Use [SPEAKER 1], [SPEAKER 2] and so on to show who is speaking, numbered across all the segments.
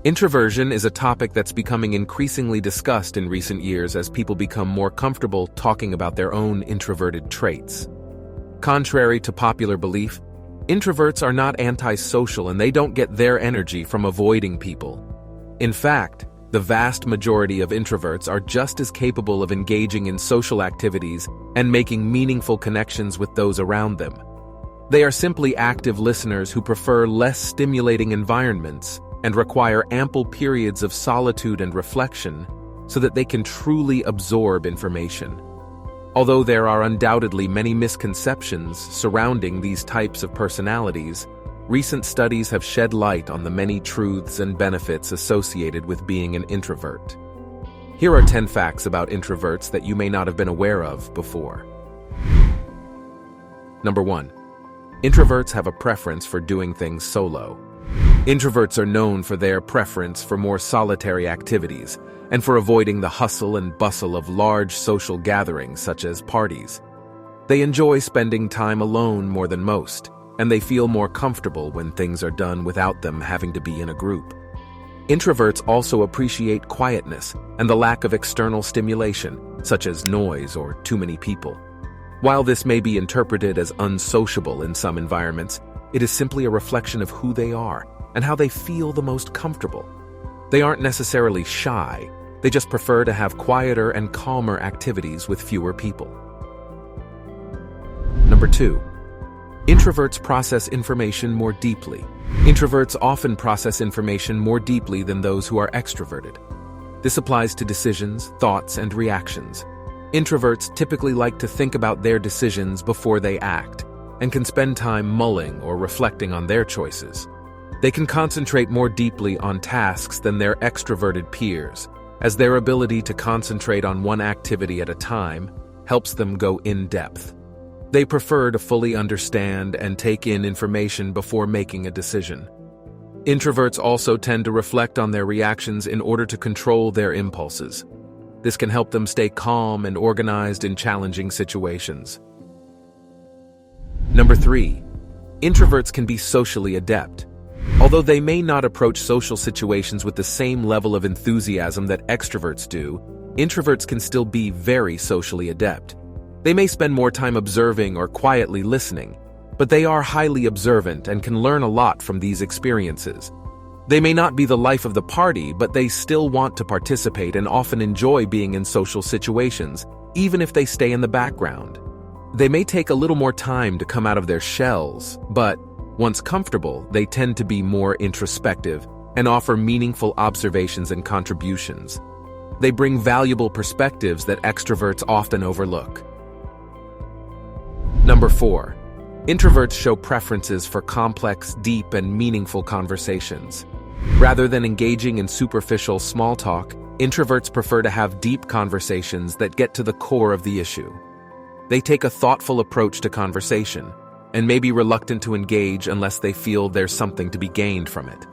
[SPEAKER 1] Introversion is a topic that's becoming increasingly discussed in recent years as people become more comfortable talking about their own introverted traits. Contrary to popular belief, introverts are not antisocial and they don't get their energy from avoiding people. In fact, the vast majority of introverts are just as capable of engaging in social activities and making meaningful connections with those around them. They are simply active listeners who prefer less stimulating environments and require ample periods of solitude and reflection so that they can truly absorb information. Although there are undoubtedly many misconceptions surrounding these types of personalities, recent studies have shed light on the many truths and benefits associated with being an introvert. Here are 10 facts about introverts that you may not have been aware of before. Number 1. Introverts have a preference for doing things solo. Introverts are known for their preference for more solitary activities and for avoiding the hustle and bustle of large social gatherings such as parties. They enjoy spending time alone more than most, and they feel more comfortable when things are done without them having to be in a group. Introverts also appreciate quietness and the lack of external stimulation, such as noise or too many people. While this may be interpreted as unsociable in some environments, it is simply a reflection of who they are and how they feel the most comfortable. They aren't necessarily shy, they just prefer to have quieter and calmer activities with fewer people. Number 2. Introverts process information more deeply. Introverts often process information more deeply than those who are extroverted. This applies to decisions, thoughts, and reactions. Introverts typically like to think about their decisions before they act, and can spend time mulling or reflecting on their choices. They can concentrate more deeply on tasks than their extroverted peers, as their ability to concentrate on one activity at a time helps them go in depth. They prefer to fully understand and take in information before making a decision. Introverts also tend to reflect on their reactions in order to control their impulses. This can help them stay calm and organized in challenging situations. Number 3. Introverts can be socially adept. Although they may not approach social situations with the same level of enthusiasm that extroverts do, introverts can still be very socially adept. They may spend more time observing or quietly listening, but they are highly observant and can learn a lot from these experiences. They may not be the life of the party, but they still want to participate and often enjoy being in social situations, even if they stay in the background. They may take a little more time to come out of their shells, but once comfortable, they tend to be more introspective and offer meaningful observations and contributions. They bring valuable perspectives that extroverts often overlook. Number 4. Introverts show preferences for complex, deep, and meaningful conversations. Rather than engaging in superficial small talk, introverts prefer to have deep conversations that get to the core of the issue. They take a thoughtful approach to conversation, and may be reluctant to engage unless they feel there's something to be gained from it.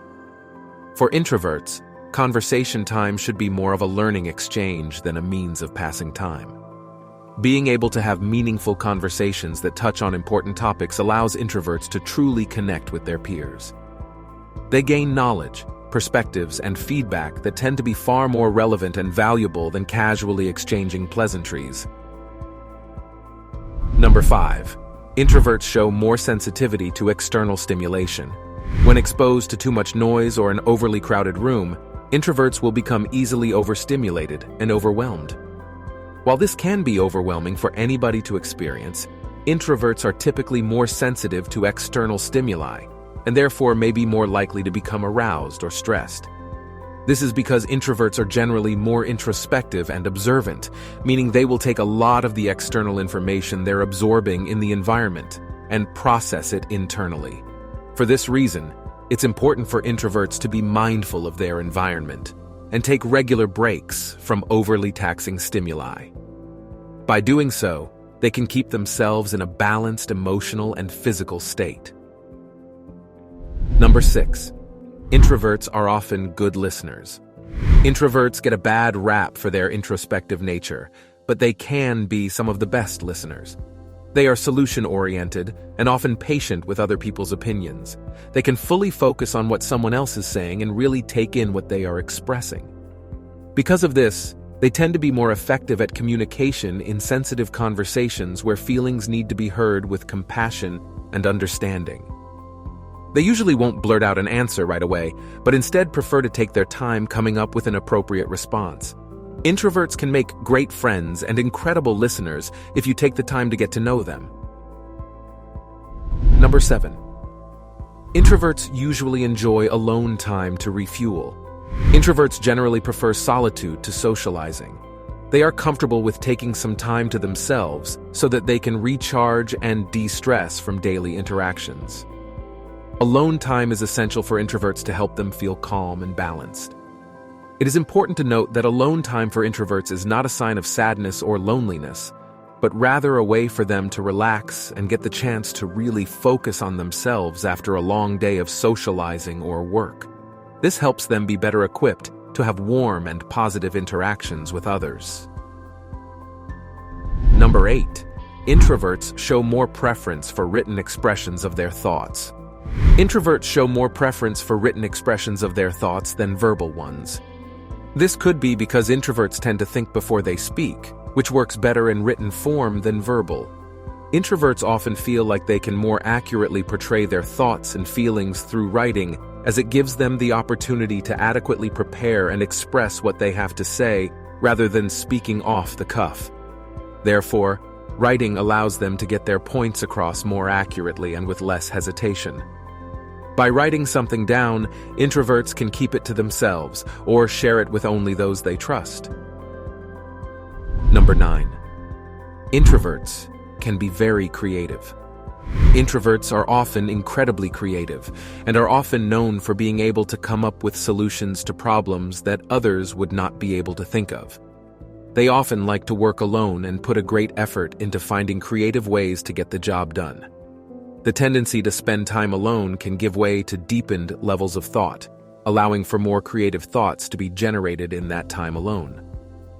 [SPEAKER 1] For introverts, conversation time should be more of a learning exchange than a means of passing time. Being able to have meaningful conversations that touch on important topics allows introverts to truly connect with their peers. They gain knowledge, perspectives, and feedback that tend to be far more relevant and valuable than casually exchanging pleasantries. Number 5. Introverts show more sensitivity to external stimulation. When exposed to too much noise or an overly crowded room, introverts will become easily overstimulated and overwhelmed. While this can be overwhelming for anybody to experience, introverts are typically more sensitive to external stimuli, and therefore may be more likely to become aroused or stressed. This is because introverts are generally more introspective and observant, meaning they will take a lot of the external information they're absorbing in the environment and process it internally. For this reason, it's important for introverts to be mindful of their environment and take regular breaks from overly taxing stimuli. By doing so, they can keep themselves in a balanced emotional and physical state. Number 6. Introverts are often good listeners. Introverts get a bad rap for their introspective nature, but they can be some of the best listeners. They are solution-oriented and often patient with other people's opinions. They can fully focus on what someone else is saying and really take in what they are expressing. Because of this, they tend to be more effective at communication in sensitive conversations where feelings need to be heard with compassion and understanding. They usually won't blurt out an answer right away, but instead prefer to take their time coming up with an appropriate response. Introverts can make great friends and incredible listeners if you take the time to get to know them. Number 7. Introverts usually enjoy alone time to refuel. Introverts generally prefer solitude to socializing. They are comfortable with taking some time to themselves so that they can recharge and de-stress from daily interactions. Alone time is essential for introverts to help them feel calm and balanced. It is important to note that alone time for introverts is not a sign of sadness or loneliness, but rather a way for them to relax and get the chance to really focus on themselves after a long day of socializing or work. This helps them be better equipped to have warm and positive interactions with others. Number 8. Introverts show more preference for written expressions of their thoughts. Introverts show more preference for written expressions of their thoughts than verbal ones. This could be because introverts tend to think before they speak, which works better in written form than verbal. Introverts often feel like they can more accurately portray their thoughts and feelings through writing, as it gives them the opportunity to adequately prepare and express what they have to say rather than speaking off the cuff. Therefore, writing allows them to get their points across more accurately and with less hesitation. By writing something down, introverts can keep it to themselves or share it with only those they trust. Number 9. Introverts can be very creative. Introverts are often incredibly creative and are often known for being able to come up with solutions to problems that others would not be able to think of. They often like to work alone and put a great effort into finding creative ways to get the job done. The tendency to spend time alone can give way to deepened levels of thought, allowing for more creative thoughts to be generated in that time alone.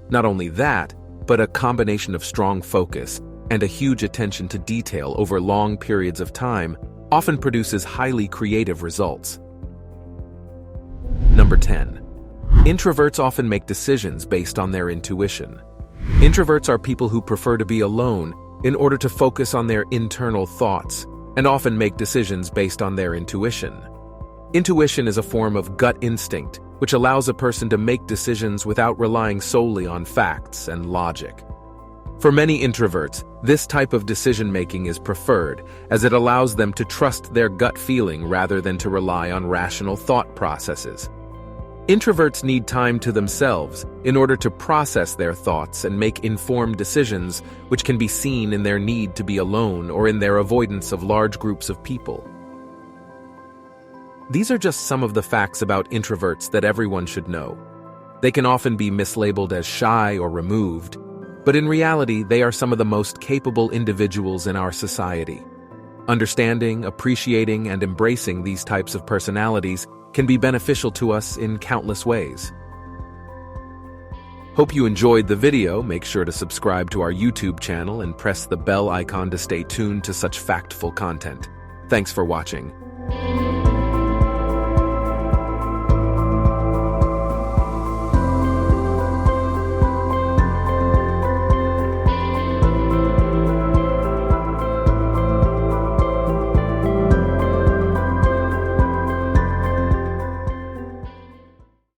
[SPEAKER 1] Not only that, but a combination of strong focus and a huge attention to detail over long periods of time often produces highly creative results. Number 10. Introverts often make decisions based on their intuition. Introverts are people who prefer to be alone in order to focus on their internal thoughts and often make decisions based on their intuition. Intuition is a form of gut instinct, which allows a person to make decisions without relying solely on facts and logic. For many introverts, this type of decision-making is preferred, as it allows them to trust their gut feeling rather than to rely on rational thought processes. Introverts need time to themselves in order to process their thoughts and make informed decisions, which can be seen in their need to be alone or in their avoidance of large groups of people. These are just some of the facts about introverts that everyone should know. They can often be mislabeled as shy or removed, but in reality, they are some of the most capable individuals in our society. Understanding, appreciating, and embracing these types of personalities can be beneficial to us in countless ways. Hope you enjoyed the video. Make sure to subscribe to our YouTube channel and press the bell icon to stay tuned to such factful content. Thanks for watching.